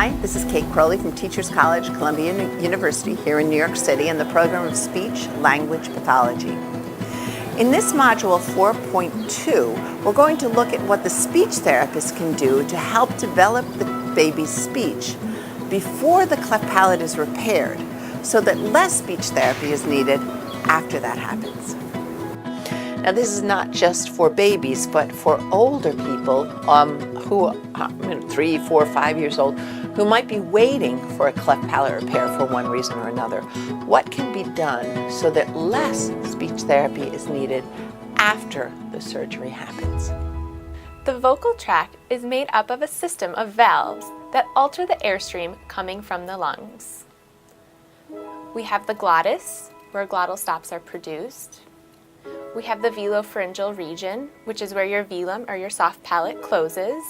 Hi, this is Kate Crowley from Teachers College, Columbia University here in New York City in the program of Speech Language Pathology. In this module 4.2, we're going to look at what the speech therapist can do to help develop the baby's speech before the cleft palate is repaired, so that less speech therapy is needed after that happens. Now, this is not just for babies, but for older people who are 3, 4, 5 years old, who might be waiting for a cleft palate repair for one reason or another. What can be done so that less speech therapy is needed after the surgery happens? The vocal tract is made up of a system of valves that alter the airstream coming from the lungs. We have the glottis, where glottal stops are produced. We have the velopharyngeal region, which is where your velum or your soft palate closes.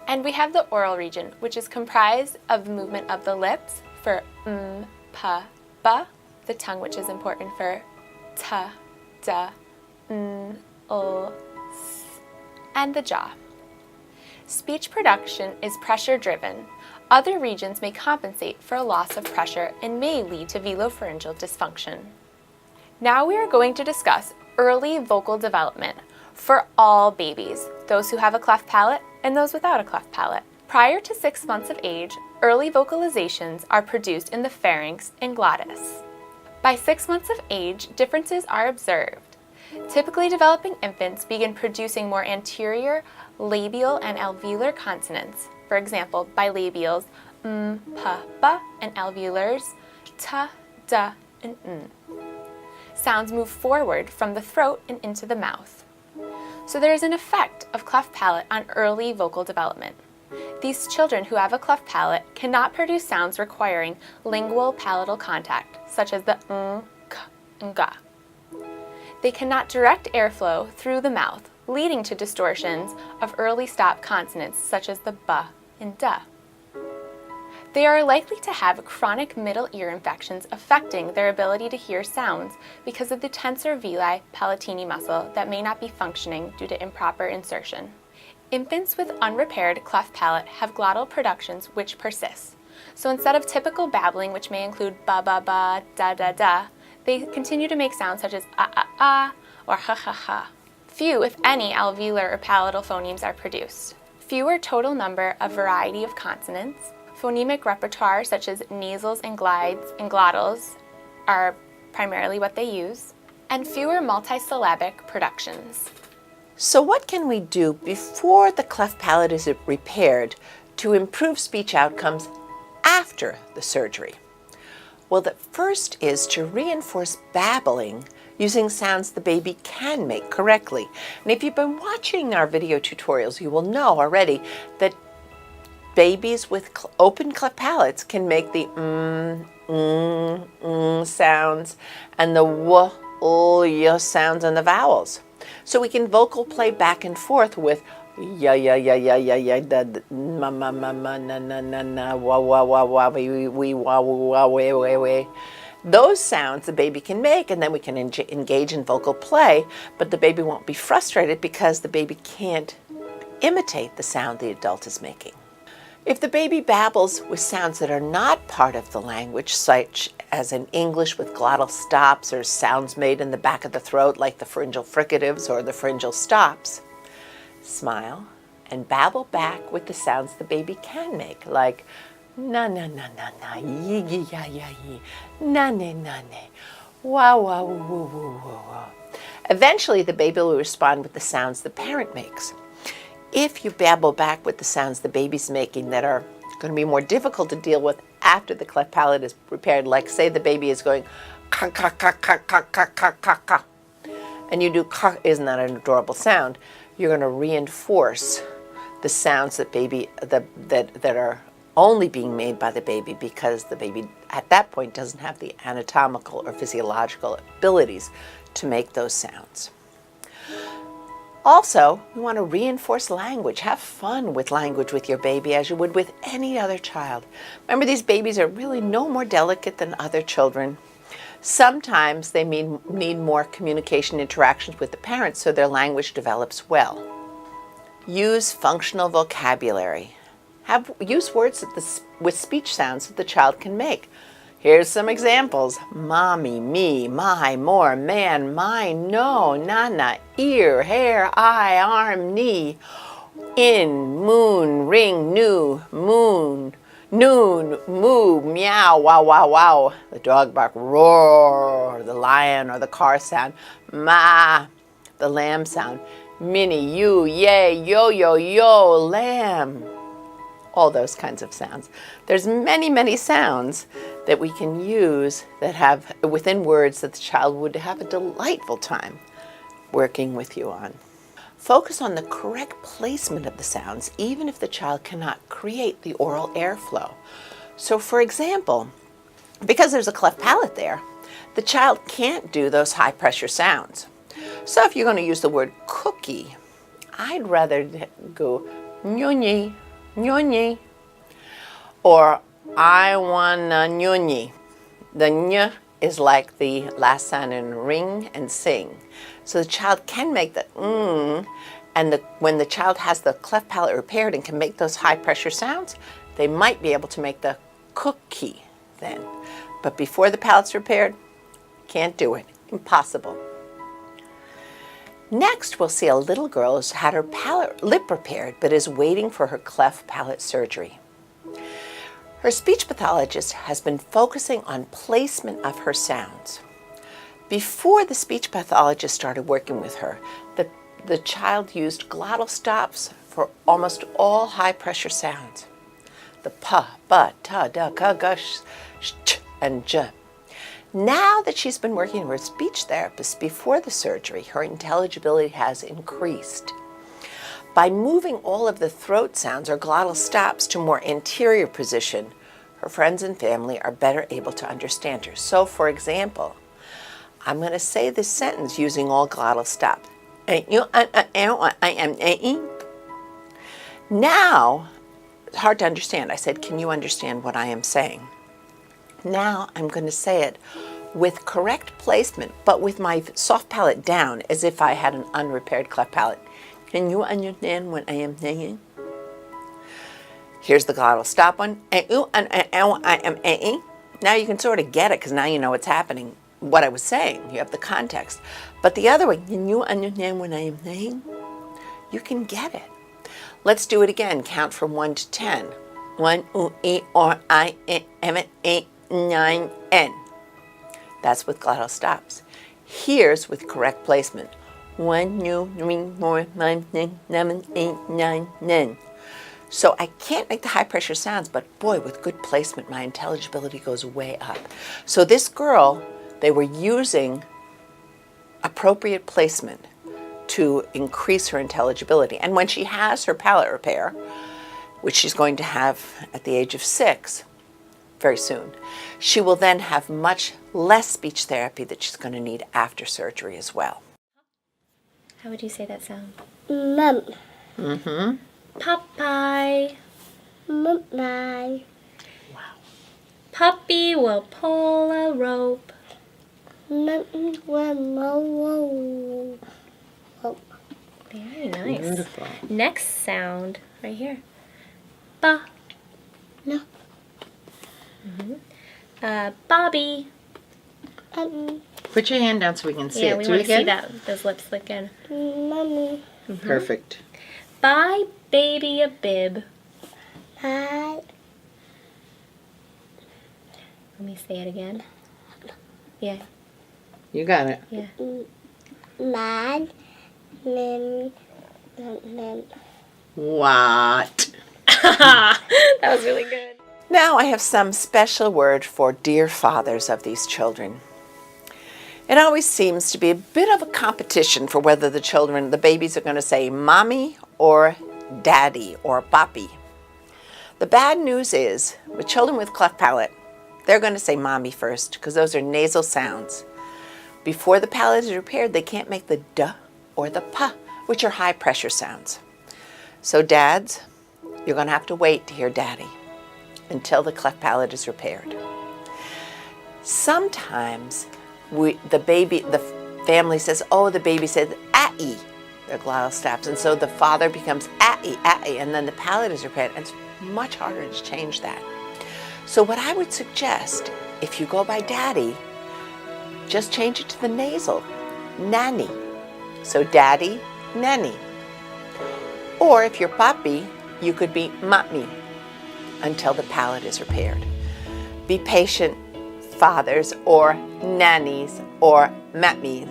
And we have the oral region, which is comprised of the movement of the lips for p, b, the tongue, which is important for t, d, n, l, s, and the jaw. Speech production is pressure-driven. Other regions may compensate for a loss of pressure and may lead to velopharyngeal dysfunction. Now we are going to discuss early vocal development for all babies, those who have a cleft palate and those without a cleft palate. Prior to 6 months of age, early vocalizations are produced in the pharynx and glottis. By 6 months of age, differences are observed. Typically developing infants begin producing more anterior labial and alveolar consonants, for example, bilabials p, b, and alveolars t, d, and n. Sounds move forward from the throat and into the mouth. So there is an effect of cleft palate on early vocal development. These children who have a cleft palate cannot produce sounds requiring lingual palatal contact, such as the k, and ga. They cannot direct airflow through the mouth, leading to distortions of early stop consonants, such as the b and d. They are likely to have chronic middle ear infections affecting their ability to hear sounds because of the tensor veli palatini muscle that may not be functioning due to improper insertion. Infants with unrepaired cleft palate have glottal productions which persist. So instead of typical babbling, which may include ba ba ba, da da da, they continue to make sounds such as ah or ha ha ha. Few, if any, alveolar or palatal phonemes are produced. Fewer total number of variety of consonants. Phonemic repertoire such as nasals and glides and glottals are primarily what they use, and fewer multisyllabic productions. So what can we do before the cleft palate is repaired to improve speech outcomes after the surgery? Well, the first is to reinforce babbling using sounds the baby can make correctly. And if you've been watching our video tutorials, you will know already that babies with open cleft palates can make the sounds and the w, y sounds and the vowels. So we can vocal play back and forth with ya ya ya ya ya ya da ma ma ma ma na na na na wa wa wa wa we wa wa we we we. Those sounds the baby can make, and then we can engage in vocal play, but the baby won't be frustrated because the baby can't imitate the sound the adult is making. If the baby babbles with sounds that are not part of the language, such as in English with glottal stops or sounds made in the back of the throat like the pharyngeal fricatives or the pharyngeal stops, smile and babble back with the sounds the baby can make, like na na na na na, yi yi ya ya yi, na ne na ne, wa wa woo woo woo woo. Eventually the baby will respond with the sounds the parent makes. If you babble back with the sounds the baby's making that are going to be more difficult to deal with after the cleft palate is repaired, like say the baby is going ka ka ka ka ka ka ka ka ka, and you do ka, isn't that an adorable sound? You're going to reinforce the sounds that are only being made by the baby because the baby at that point doesn't have the anatomical or physiological abilities to make those sounds. Also, you want to reinforce language. Have fun with language with your baby as you would with any other child. Remember, these babies are really no more delicate than other children. Sometimes they need more communication interactions with the parents so their language develops well. Use functional vocabulary. Use words with speech sounds that the child can make. Here's some examples. Mommy, me, my, more, man, mine, no, nana, ear, hair, eye, arm, knee, in, moon, ring, new, moon, noon, moo, meow, wow, wow, wow. The dog bark, roar, the lion or the car sound, ma, the lamb sound, Minnie, you, yay, yo, yo, yo, lamb. All those kinds of sounds. There's many, many sounds that we can use that have within words that the child would have a delightful time working with you on. Focus on the correct placement of the sounds, even if the child cannot create the oral airflow. So for example, because there's a cleft palate there, the child can't do those high pressure sounds. So if you're going to use the word cookie, I'd rather go nyonyi, nyonyi, or I wanna nyonyi. The ny is like the last sound in ring and sing. So the child can make the and when the child has the cleft palate repaired and can make those high pressure sounds, they might be able to make the cookie then. But before the palate's repaired, can't do it. Impossible. Next, we'll see a little girl who's had her lip repaired but is waiting for her cleft palate surgery. Her speech pathologist has been focusing on placement of her sounds. Before the speech pathologist started working with her, the child used glottal stops for almost all high pressure sounds. The pa, ba, ta, da, ka, ga, sh, ch, and j. Now that she's been working with a speech therapist before the surgery, her intelligibility has increased. By moving all of the throat sounds or glottal stops to more anterior position, her friends and family are better able to understand her. So, for example, I'm going to say this sentence using all glottal stops. Now, it's hard to understand. I said, can you understand what I am saying? Now I'm going to say it with correct placement, but with my soft palate down, as if I had an unrepaired cleft palate. Can you understand what I am saying? Here's the glottal stop one. Now you can sort of get it because now you know what's happening, what I was saying. You have the context. But the other one, can you understand what I am saying? You can get it. Let's do it again. Count from 1 to 10. 1, 2, 3, 4, 5, 6, 7, 8, 9, 10. That's with glottal stops. Here's with correct placement. 1, 2, 3, 4, 5, 6, 7, 8, 9, 10. So I can't make the high pressure sounds, but boy, with good placement, my intelligibility goes way up. So this girl, they were using appropriate placement to increase her intelligibility. And when she has her palate repair, which she's going to have at the age of 6, very soon, she will then have much less speech therapy that she's going to need after surgery as well. How would you say that sound? Mum. Mm-hmm. Popeye. Mummy. Wow. Puppy will pull a rope. Mummy will Very nice. Beautiful. Next sound, right here. Ba. No. Bobby. Put your hand down so we can see Yeah, it. we Do want it to see again? those lips again. Mummy. Perfect. Buy baby a bib. Bye. Let me say it again. Yeah, You got it. yeah. Man. Man. What? That was really good. Now I have some special word for dear fathers of these children. It always seems to be a bit of a competition for whether the babies are going to say mommy or daddy or papi. The bad news is, with children with cleft palate, they're going to say mommy first because those are nasal sounds. Before the palate is repaired, they can't make the duh or the pa, which are high pressure sounds. So dads, you're going to have to wait to hear daddy until the cleft palate is repaired. Sometimes the family says, oh, the baby said ah-ee, their glottal stops, and so the father becomes ah-ee, ah-ee, and then the palate is repaired, and it's much harder to change that. So what I would suggest, if you go by daddy, just change it to the nasal, nanny. So daddy, nanny. Or if you're papi, you could be mami until the palate is repaired. Be patient, fathers or nannies or mammies,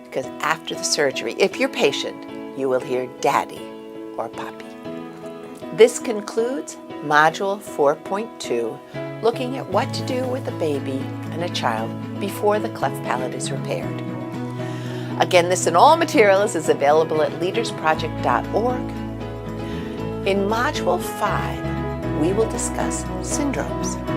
because after the surgery, if you're patient, you will hear daddy or papi. This concludes Module 4.2, looking at what to do with a baby and a child before the cleft palate is repaired. Again, this and all materials is available at leadersproject.org. In Module 5, we will discuss syndromes.